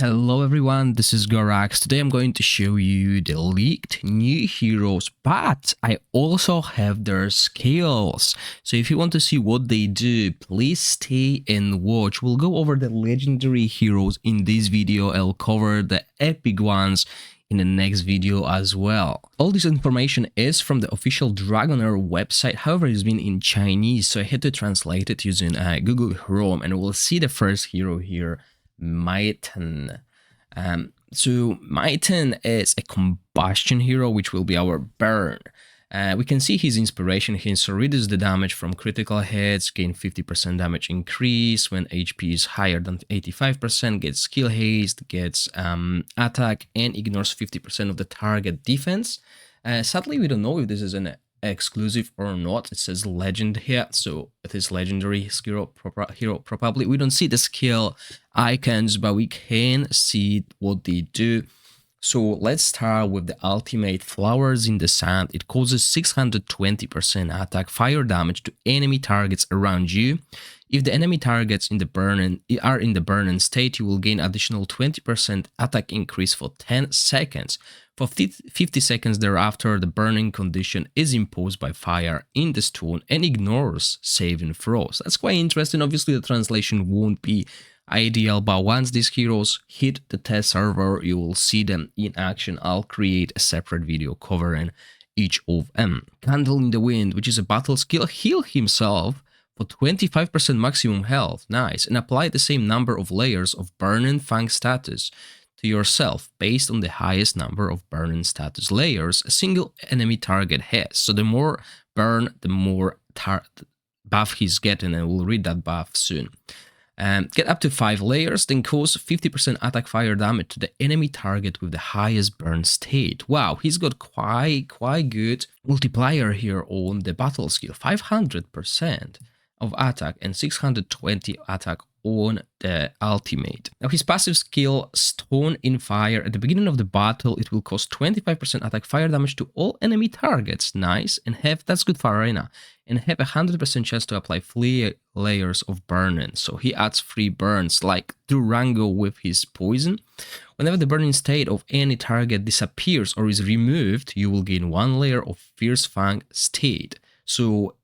Hello everyone, this is Gorax. Today I'm going to show you the leaked new heroes, but I also have their skills. So if you want to see what they do, please stay and watch. We'll go over the legendary heroes in this video. I'll cover the epic ones in the next video as well. All this information is from the official DragonHeir website, however it's been in Chinese, so I had to translate it using Google Chrome, and we'll see the first hero here. Mitten. So Mitten is a combustion hero, which will be our burn. We can see his inspiration here, so reduce the damage from critical hits, gain 50% damage increase when HP is higher than 85%, gets skill haste, gets attack, and ignores 50% of the target defense. Sadly, we don't know if this is an exclusive or not. It says legend here, so it is legendary hero probably. We don't see the skill icons, but we can see what they do. So let's start with the ultimate Flowers in the Sand. It causes 620% attack fire damage to enemy targets around you. If the enemy targets are in the burning state, you will gain additional 20% attack increase for 10 seconds. For 50 seconds thereafter, the burning condition is imposed by fire in the stone and ignores saving throws. That's quite interesting. Obviously, the translation won't be ideal, but once these heroes hit the test server, you will see them in action. I'll create a separate video covering each of them. Candle in the Wind, which is a battle skill, heal himself for 25% maximum health. Nice. And apply the same number of layers of Burning Fang status to yourself based on the highest number of burning status layers a single enemy target has. So the more burn, the more buff he's getting, and we'll read that buff soon. Get up to 5 layers, then cause 50% attack fire damage to the enemy target with the highest burn state. Wow, he's got quite good multiplier here on the battle skill. 500% of attack and 620 attack on the ultimate. Now his passive skill, Stone in Fire, at the beginning of the battle it will cause 25% attack fire damage to all enemy targets. Nice. And that's good for arena, and have 100% chance to apply 3 layers of burning. So he adds 3 burns like Durango with his poison. Whenever the burning state of any target disappears or is removed, you will gain 1 layer of Fierce Fang state. So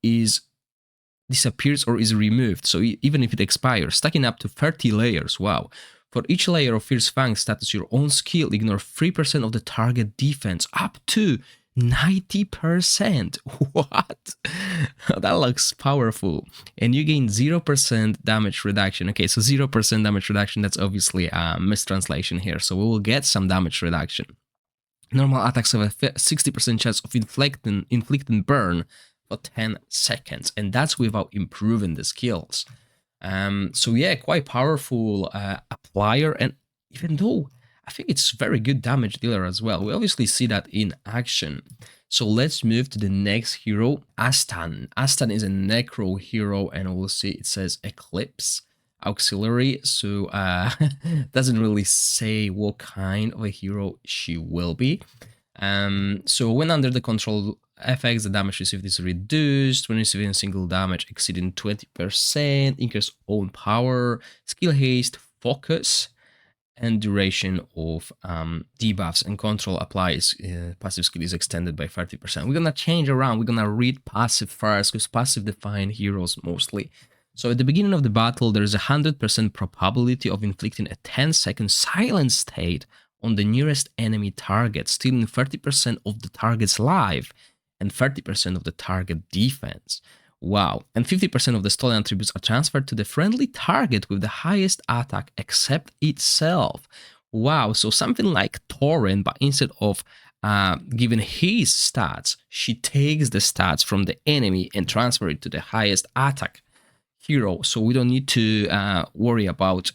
disappears or is removed, so even if it expires, stacking up to 30 layers. Wow. For each layer of Fierce Fang status, your own skill ignore 3% of the target defense, up to 90%. What? That looks powerful. And you gain 0% damage reduction. Okay, so 0% damage reduction, that's obviously a mistranslation here, so we will get some damage reduction. Normal attacks have a 60% chance of inflicting burn for 10 seconds, and that's without improving the skills. So yeah, quite powerful applier, and even though I think it's very good damage dealer as well, we obviously see that in action. So let's move to the next hero, Asan. Asan is a necro hero, and we'll see it says Eclipse auxiliary, so doesn't really say what kind of a hero she will be. So when under the control effects, the damage received is reduced when receiving single damage exceeding 20%, increase own power, skill haste, focus, and duration of debuffs, and control applies. Passive skill is extended by 30%. We're gonna change around. We're gonna read passive first, because passive define heroes mostly. So at the beginning of the battle, there is a 100% probability of inflicting a 10-second silent state on the nearest enemy target, stealing 30% of the target's life and 30% of the target defense. Wow. And 50% of the stolen attributes are transferred to the friendly target with the highest attack except itself. Wow. So something like Torrent, but instead of giving his stats, she takes the stats from the enemy and transfer it to the highest attack hero. So we don't need to worry about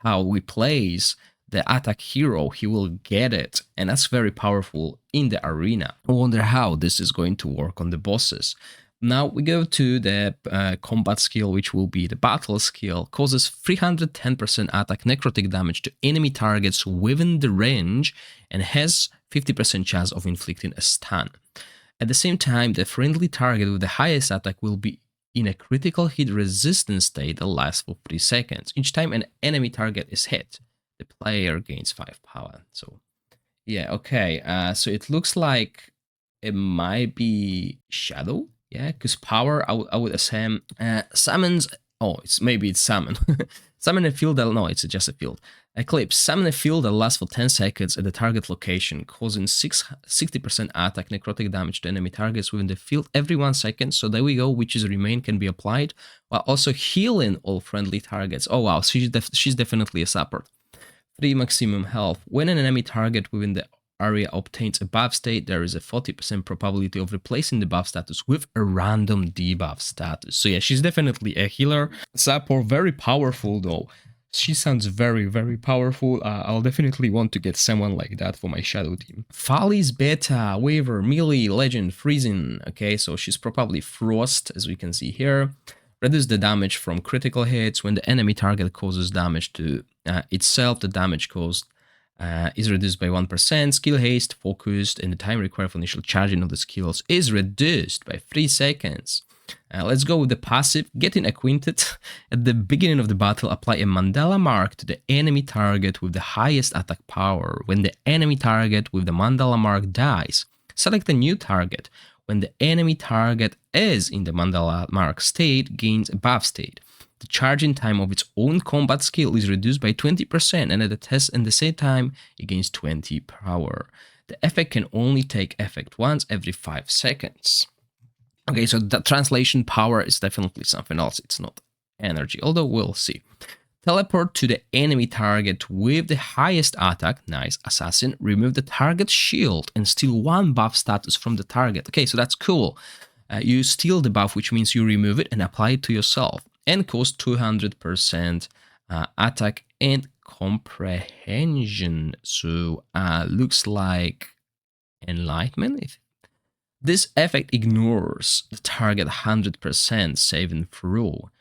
how we place the attack hero. He will get it, and that's very powerful in the arena. I wonder how this is going to work on the bosses. Now we go to the combat skill, which will be the battle skill. Causes 310% attack necrotic damage to enemy targets within the range, and has 50% chance of inflicting a stun. At the same time, the friendly target with the highest attack will be in a critical hit resistance state that lasts for 3 seconds each time an enemy target is hit. the player gains 5 power. So yeah, okay. So it looks like it might be Shadow. Yeah, because power, I would assume summons. Oh, it's summon. Summon a field. No, it's just a field. Eclipse. Summon a field that lasts for 10 seconds at the target location, causing 60% attack necrotic damage to enemy targets within the field every 1 second. So there we go. Witch's Remain can be applied while also healing all friendly targets. Oh wow, she's definitely a support. 3 maximum health. When an enemy target within the area obtains a buff state, there is a 40% probability of replacing the buff status with a random debuff status. So yeah, she's definitely a healer. Support, very powerful though. She sounds very, very powerful. I'll definitely want to get someone like that for my shadow team. Folly's Beta, Waver, Melee, Legend, Freezing. Okay, so she's probably Frost, as we can see here. Reduce the damage from critical hits. When the enemy target causes damage to itself, the damage caused is reduced by 1%. Skill haste, focused, and the time required for initial charging of the skills is reduced by 3 seconds. Let's go with the passive. Getting acquainted. At the beginning of the battle, apply a mandala mark to the enemy target with the highest attack power. When the enemy target with the mandala mark dies, select a new target. When the enemy target is in the mandala mark state, gains a buff state. The charging time of its own combat skill is reduced by 20%, and at the same time, it gains 20 power. The effect can only take effect once every 5 seconds. Okay, so the translation power is definitely something else. It's not energy, although we'll see. Teleport to the enemy target with the highest attack. Nice, Assassin. Remove the target's shield and steal 1 buff status from the target. Okay, so that's cool. You steal the buff, which means you remove it and apply it to yourself. And cost 200% attack and comprehension. So looks like enlightenment. This effect ignores the target 100% saving throw.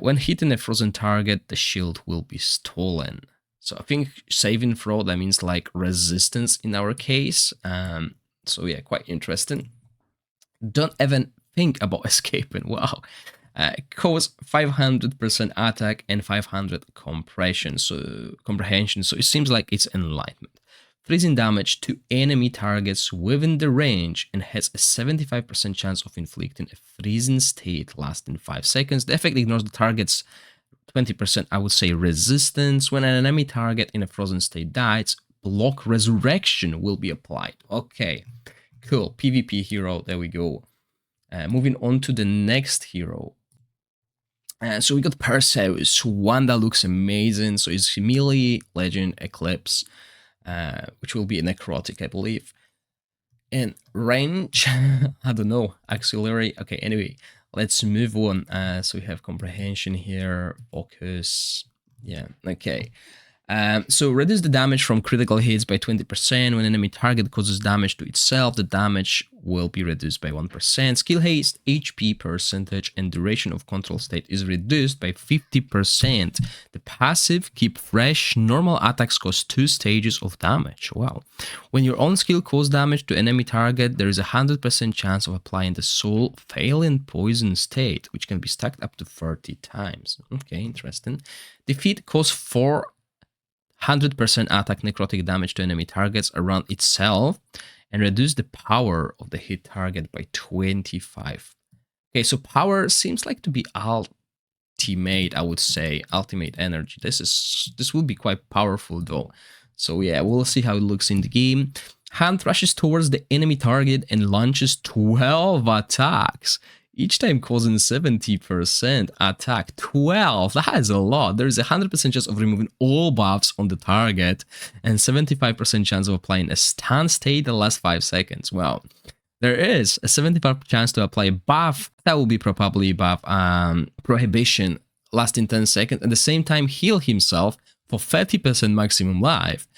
When hitting a frozen target, the shield will be stolen. So I think saving throw, that means like resistance in our case. So yeah, quite interesting. Don't even think about escaping. Wow. Cause 500% attack and 500 comprehension. So it seems like it's enlightenment. Freezing damage to enemy targets within the range and has a 75% chance of inflicting a freezing state lasting 5 seconds. The effect ignores the target's 20%, I would say, resistance. When an enemy target in a frozen state dies, block resurrection will be applied. Okay, cool. PvP hero, there we go. Moving on to the next hero. So we got Perseus, one that looks amazing. So it's Melee, Legend, Eclipse. Which will be a necrotic, I believe. And range, I don't know, auxiliary. Okay, anyway, let's move on. So we have comprehension here, focus. Yeah, okay. So reduce the damage from critical hits by 20%. When an enemy target causes damage to itself, the damage will be reduced by 1%. Skill haste, HP percentage, and duration of control state is reduced by 50%. The passive, keep fresh. Normal attacks cause 2 stages of damage. Wow. When your own skill causes damage to enemy target, there is a 100% chance of applying the soul failing poison state, which can be stacked up to 30 times. Okay, interesting. Defeat cause 400% attack necrotic damage to enemy targets around itself and reduce the power of the hit target by 25. Okay, so power seems like to be ultimate, I would say, ultimate energy. This will be quite powerful though. So yeah, we'll see how it looks in the game. Hand rushes towards the enemy target and launches 12 attacks. Each time causing 70% attack. 12, that is a lot. There is a 100% chance of removing all buffs on the target and 75% chance of applying a stun state that lasts 5 seconds. Wow. There is a 75% chance to apply a buff. That will be probably buff prohibition lasting 10 seconds. At the same time, heal himself for 30% maximum life.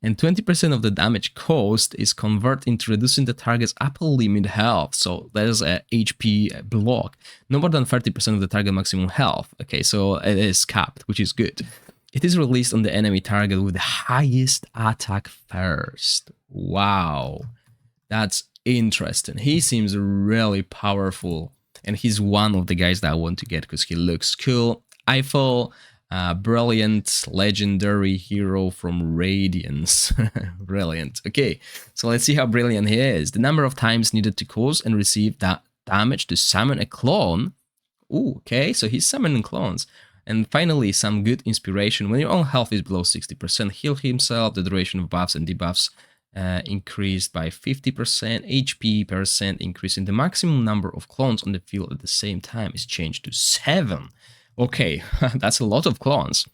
And 20% of the damage caused is converted into reducing the target's upper limit health. So there's a HP block. No more than 30% of the target maximum health. Okay, so it is capped, which is good. It is released on the enemy target with the highest attack first. Wow, that's interesting. He seems really powerful. And he's one of the guys that I want to get because he looks cool. Eiffel, Brilliant legendary hero from Radiance. Brilliant. Okay, so let's see how brilliant he is. The number of times needed to cause and receive that damage to summon a clone. Ooh, okay, so he's summoning clones. And finally, some good inspiration. When your own health is below 60%, heal himself. The duration of buffs and debuffs increased by 50%. HP percent increase in the maximum number of clones on the field at the same time is changed to 7. Okay, that's a lot of clones.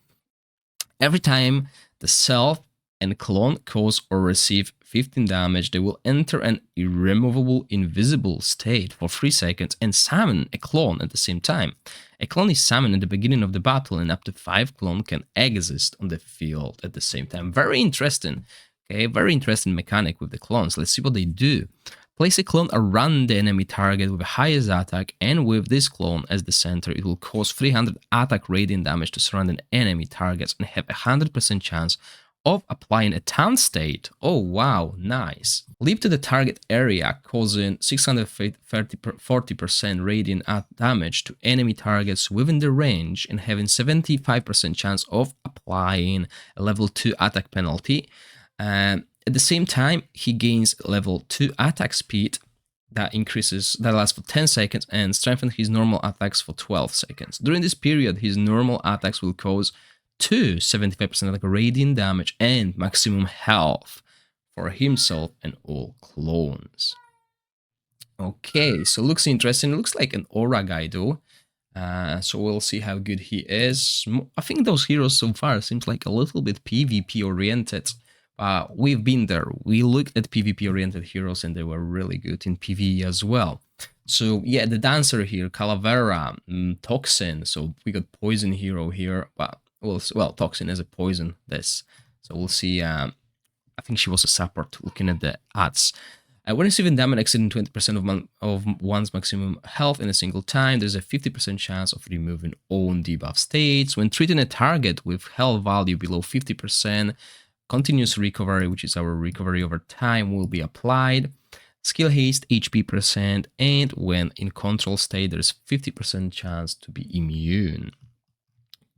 Every time the self and clone cause or receive 15 damage, they will enter an irremovable invisible state for 3 seconds and summon a clone at the same time. A clone is summoned at the beginning of the battle and up to 5 clones can exist on the field at the same time. Very interesting. Okay, very interesting mechanic with the clones. Let's see what they do. Place a clone around the enemy target with the highest attack, and with this clone as the center, it will cause 300 attack radiant damage to surrounding enemy targets and have a 100% chance of applying a taunt state. Oh wow, nice. Leap to the target area, causing 640% radiant damage to enemy targets within the range and having 75% chance of applying a level 2 attack penalty. At the same time, he gains level 2 attack speed that lasts for 10 seconds and strengthens his normal attacks for 12 seconds. During this period, his normal attacks will cause 75% like radiant damage and maximum health for himself and all clones. Okay, so looks interesting. It looks like an aura guy though. So we'll see how good he is. I think those heroes so far seems like a little bit PvP oriented. We've been there. We looked at PvP-oriented heroes and they were really good in PvE as well. So yeah, the dancer here, Calavera, Toxin. So we got poison hero here. Well, Toxin is a poison. So we'll see. I think she was a support. Looking at the ads. When receiving damage exceeding 20% of one's maximum health in a single time, there's a 50% chance of removing own debuff states. When treating a target with health value below 50%. Continuous recovery, which is our recovery over time, will be applied. Skill haste, HP percent, and when in control state, there's 50% chance to be immune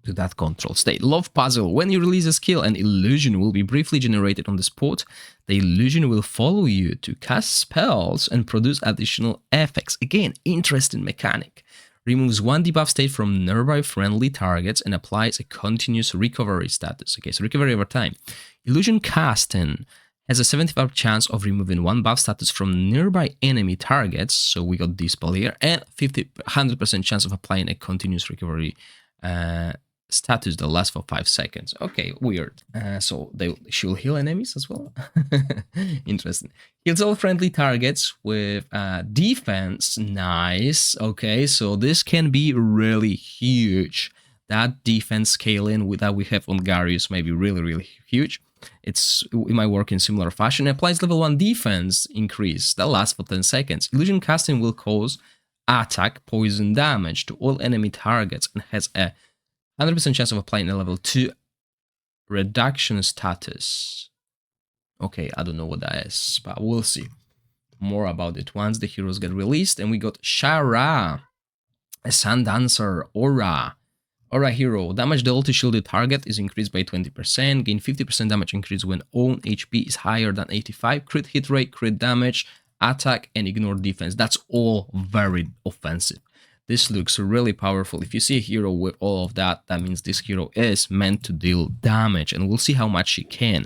to that control state. Love puzzle. When you release a skill, an illusion will be briefly generated on the spot. The illusion will follow you to cast spells and produce additional effects. Again, interesting mechanic. Removes 1 debuff state from nearby friendly targets and applies a continuous recovery status. Okay, so recovery over time. Illusion casting has a 75% chance of removing 1 buff status from nearby enemy targets. So we got Dispel here, and 100% chance of applying a continuous recovery status that lasts for 5 seconds. Okay, weird. So she will heal enemies as well. Interesting. Heals all friendly targets with defense. Nice. Okay, so this can be really huge. That defense scaling that we have on Garius may be really, really huge. It might work in similar fashion. It applies level 1 defense increase that lasts for 10 seconds. Illusion casting will cause attack poison damage to all enemy targets and has a 100% chance of applying a level 2 reduction status. Okay, I don't know what that is, but we'll see more about it once the heroes get released. And we got Shara, a Sun Dancer, Aura hero. Damage dealt to shielded target is increased by 20%. Gain 50% damage increase when own HP is higher than 85. Crit hit rate, crit damage, attack, and ignore defense. That's all very offensive. This looks really powerful. If you see a hero with all of that, that means this hero is meant to deal damage, and we'll see how much she can.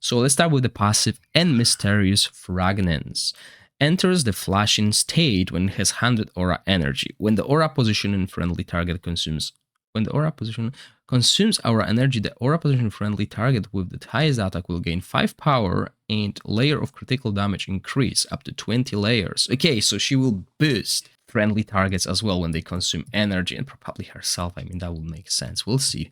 So let's start with the passive and Mysterious Fragrance. Enters the flashing state when it has 100 aura energy. When the aura positioning friendly target consumes aura energy, the aura position friendly target with the highest attack will gain 5 power and layer of critical damage increase up to 20 layers. Okay, so she will boost friendly targets as well when they consume energy, and probably herself. I mean, that will make sense. We'll see.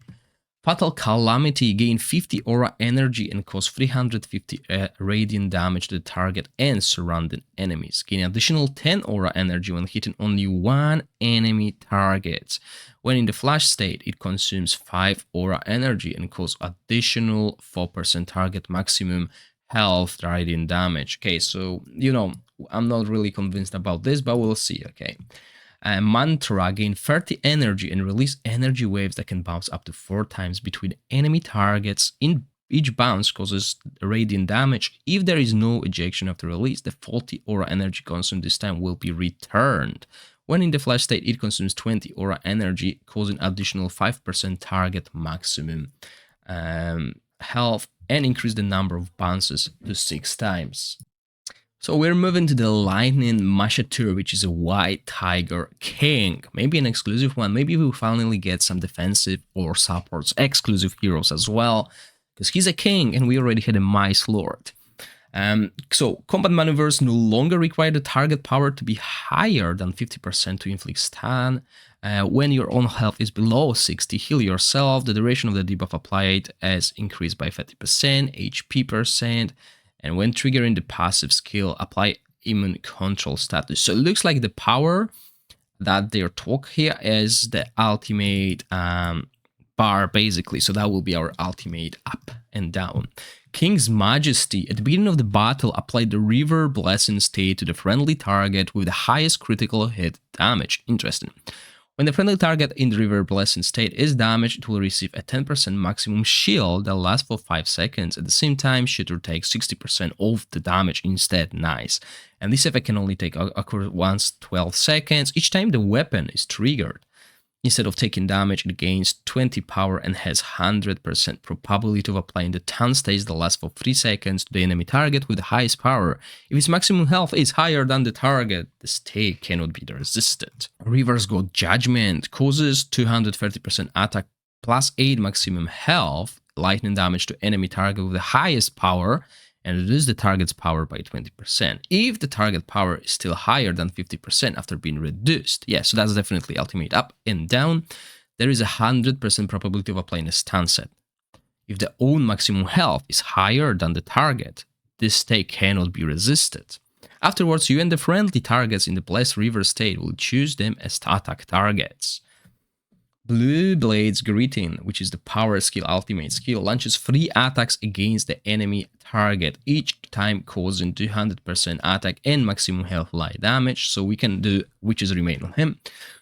Fatal Calamity, gain 50 aura energy and cause 350 radiant damage to the target and surrounding enemies. Gain additional 10 aura energy when hitting only 1 enemy target. When in the flash state, it consumes 5 aura energy and cause additional 4% target maximum health radiant damage. Okay, so, I'm not really convinced about this, but we'll see, okay. Mantra, gain 30 energy and release energy waves that can bounce up to 4 times between enemy targets. In each bounce causes radiant damage. If there is no ejection after release, the faulty aura energy consumed this time will be returned. When in the flash state, it consumes 20 aura energy, causing additional 5% target maximum health, and increase the number of bounces to 6 times. So we're moving to the Lightning Mashur, which is a White Tiger King. Maybe an exclusive one. Maybe we'll finally get some defensive or supports exclusive heroes as well, because he's a king and we already had a Mice Lord. So combat maneuvers no longer require the target power to be higher than 50% to inflict stun. When your own health is below 60, heal yourself. The duration of the debuff applied is increased by 30%, HP percent. And when triggering the passive skill, apply immune control status. So it looks like the power that they're talking here is the ultimate bar, basically. So that will be our ultimate up and down. King's Majesty, at the beginning of the battle, applied the River Blessing state to the friendly target with the highest critical hit damage. Interesting. When the friendly target in the River Blessing state is damaged, it will receive a 10% maximum shield that lasts for 5 seconds. At the same time, shooter takes 60% of the damage instead. Nice. And this effect can only occur once 12 seconds each time the weapon is triggered. Instead of taking damage, it gains 20 power and has 100% probability of applying the Tan stays that lasts for 3 seconds to the enemy target with the highest power. If its maximum health is higher than the target, the stay cannot be resisted. Reverse God Judgment causes 230% attack plus 8 maximum health, lightning damage to enemy target with the highest power, and reduce the target's power by 20%. If the target power is still higher than 50% after being reduced, yeah, so that's definitely ultimate up and down, there is a 100% probability of applying a stun set. If the own maximum health is higher than the target, this state cannot be resisted. Afterwards, you and the friendly targets in the Blessed River state will choose them as attack targets. Blue Blade's Greeting, which is the power skill ultimate skill, launches 3 attacks against the enemy target, each time causing 200% attack and maximum health light damage, so we can do Witch's Remain on him.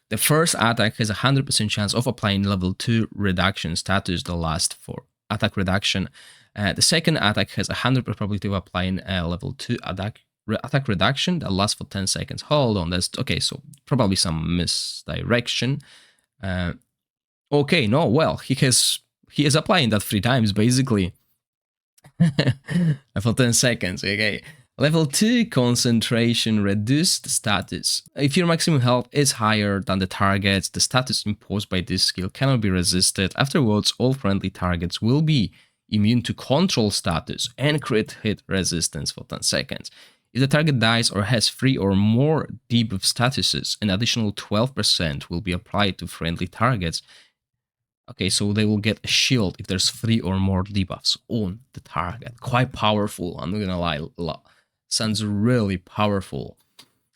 The first attack has a 100% chance of applying level 2 reduction status that lasts for attack reduction. The second attack has a 100% probability of applying level 2 attack reduction that lasts for 10 seconds. Hold on, that's okay, so probably some misdirection. Okay, no, well, he is applying that 3 times, basically. For 10 seconds, okay. Level 2 concentration reduced status. If your maximum health is higher than the target, the status imposed by this skill cannot be resisted. Afterwards, all friendly targets will be immune to control status and crit hit resistance for 10 seconds. If the target dies or has 3 or more debuff statuses, an additional 12% will be applied to friendly targets. Okay, so they will get a shield if there's 3 or more debuffs on the target. Quite powerful, I'm not gonna lie. Sounds really powerful.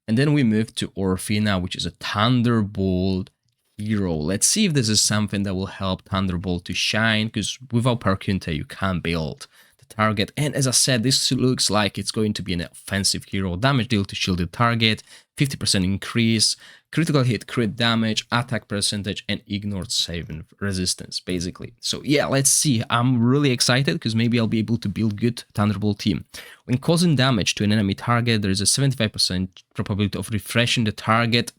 And then we move to Orfina, which is a Thunderbolt hero. Let's see if this is something that will help Thunderbolt to shine, because without Perkunte you can't build the target. And as I said, this looks like it's going to be an offensive hero. Damage deal to shielded target, 50% increase, critical hit, crit damage, attack percentage, and ignored saving resistance, basically. So yeah, let's see. I'm really excited because maybe I'll be able to build good Thunderbolt team. When causing damage to an enemy target, there is a 75% probability of refreshing the target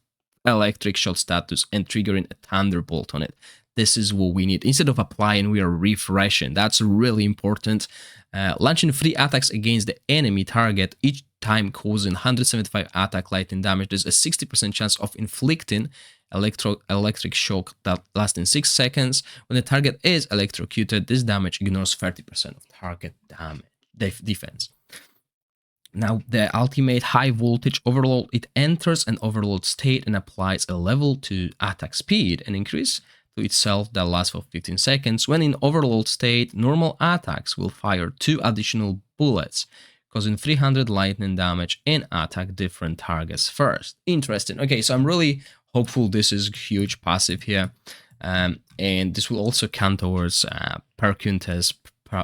electric shot status and triggering a Thunderbolt on it. This is what we need. Instead of applying, we are refreshing. That's really important. Launching 3 attacks against the enemy target, each time causing 175 attack lightning damage. There's a 60% chance of inflicting electric shock that lasts in 6 seconds. When the target is electrocuted, this damage ignores 30% of target damage defense. Now, the ultimate high voltage overload, it enters an overload state and applies a level 2 attack speed and increase to itself that lasts for 15 seconds. When in overload state, normal attacks will fire 2 additional bullets, causing 300 lightning damage and attack different targets first. Interesting. Okay, so I'm really hopeful this is huge passive here. And this will also count towards Perkunte's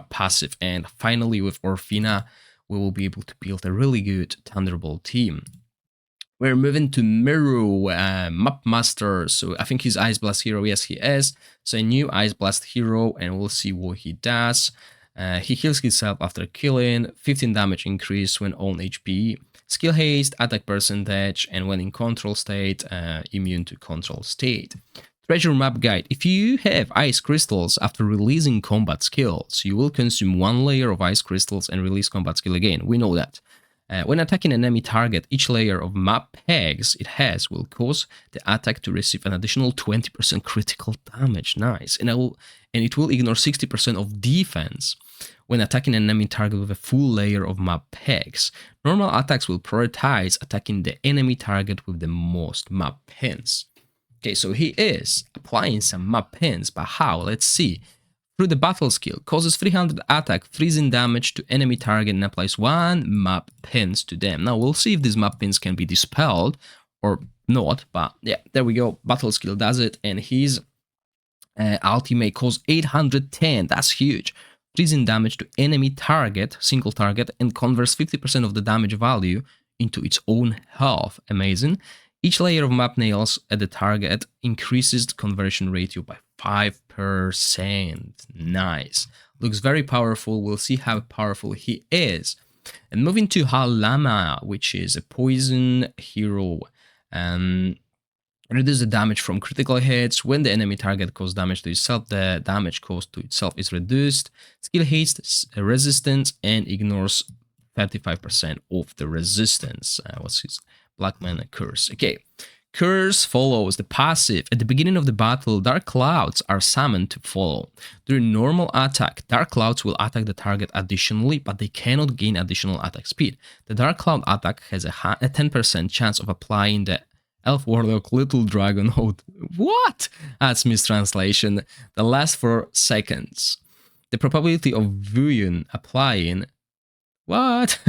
passive. And finally, with Orfina, we will be able to build a really good Thunderbolt team. We're moving to Miru, Map Master. So I think he's Ice Blast hero. Yes, he is. So a new Ice Blast hero, and we'll see what he does. He heals himself after killing, 15 damage increase when on HP, skill haste, attack percentage, and when in control state, immune to control state. Treasure map guide. If you have ice crystals after releasing combat skills, you will consume 1 layer of ice crystals and release combat skill again. We know that. When attacking an enemy target, each layer of map pegs it has will cause the attack to receive an additional 20% critical damage. Nice. And it will ignore 60% of defense when attacking an enemy target with a full layer of map pegs. Normal attacks will prioritize attacking the enemy target with the most map pins. Okay, so he is applying some map pins, but how? Let's see. Through the battle skill, causes 300 attack, freezing damage to enemy target and applies 1 map pins to them. Now we'll see if these map pins can be dispelled or not, but yeah, there we go. Battle skill does it, and his ultimate causes 810. That's huge. Freezing damage to enemy target, single target, and converts 50% of the damage value into its own health. Amazing. Each layer of map nails at the target increases the conversion ratio by 5%. Nice. Looks very powerful. We'll see how powerful he is. And moving to Halama, which is a poison hero. Reduce the damage from critical hits. When the enemy target causes damage to itself, the damage caused to itself is reduced. Skill haste, resistance, and ignores 35% of the resistance. What's his Black Mana Curse? Okay. Curse follows the passive. At the beginning of the battle, dark clouds are summoned to follow. During normal attack, dark clouds will attack the target additionally, but they cannot gain additional attack speed. The dark cloud attack has a 10% chance of applying the Elf Warlock Little Dragon Hold. What? That's mistranslation. That lasts for seconds. The probability of Vuyun applying what?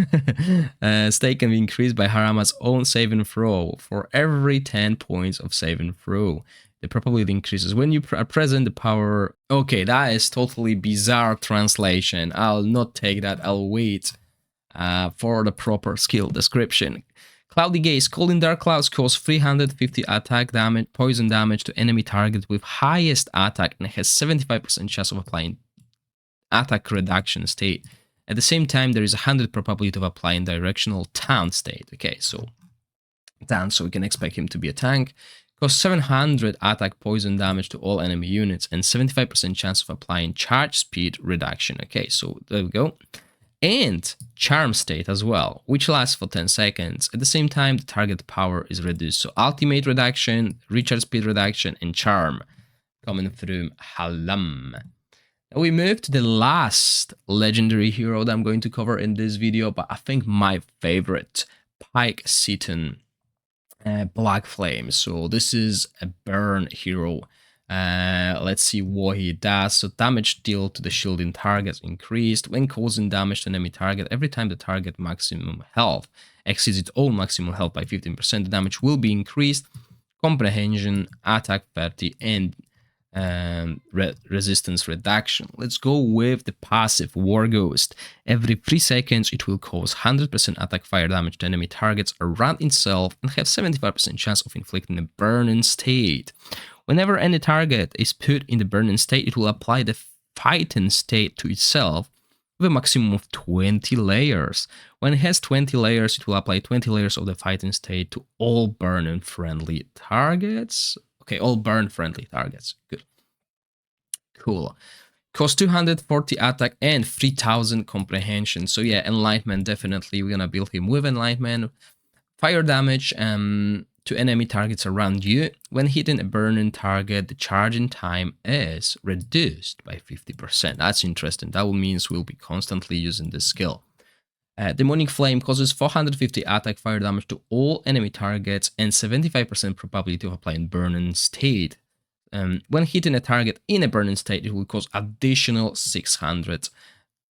Stake can be increased by Harama's own saving throw for every 10 points of saving throw. The probability increases when you are present. The power. Okay, that is totally bizarre translation. I'll not take that. I'll wait for the proper skill description. Cloudy Gaze. Calling dark clouds cause 350 attack damage, poison damage to enemy target with highest attack and has 75% chance of applying attack reduction state. At the same time, there is a 100 probability of applying directional taunt state. Okay, so taunt, so we can expect him to be a tank. Costs 700 attack poison damage to all enemy units and 75% chance of applying charge speed reduction. Okay, so there we go. And charm state as well, which lasts for 10 seconds. At the same time, the target power is reduced. So ultimate reduction, recharge speed reduction, and charm coming through Halama. We move to the last legendary hero that I'm going to cover in this video, but I think my favorite, Pike Sittin, Black Flame. So this is a burn hero. Let's see what he does. So damage dealt to the shielding targets increased when causing damage to an enemy target. Every time the target maximum health exceeds its own maximum health by 15%, the damage will be increased. Comprehension, attack 30, and resistance reduction. Let's go with the passive War Ghost. Every 3 seconds it will cause 100% attack fire damage to enemy targets around itself and have 75% chance of inflicting a burning state. Whenever any target is put in the burning state, it will apply the fighting state to itself with a maximum of 20 layers. When it has 20 layers, it will apply 20 layers of the fighting state to all burning friendly targets. Okay, all burn friendly targets. Good. Cool. Cost 240 attack and 3000 comprehension. So yeah, enlightenment, definitely. We're gonna build him with enlightenment. Fire damage to enemy targets around you. When hitting a burning target, the charging time is reduced by 50%. That's interesting. That means we'll be constantly using this skill. Demonic Flame causes 450 attack fire damage to all enemy targets and 75% probability of applying burning state. When hitting a target in a burning state, it will cause additional 600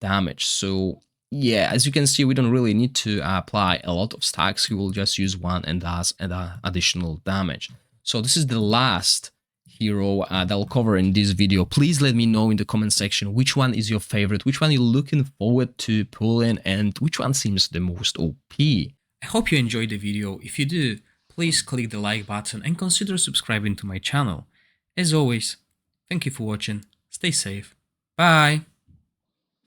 damage. So yeah, as you can see, we don't really need to apply a lot of stacks. We will just use one and does additional damage. So this is the last hero that I'll cover in this video. Please let me know in the comment section which one is your favorite, which one you're looking forward to pulling, and which one seems the most OP. I hope you enjoyed the video. If you do, please click the like button and consider subscribing to my channel. As always, thank you for watching, stay safe, bye!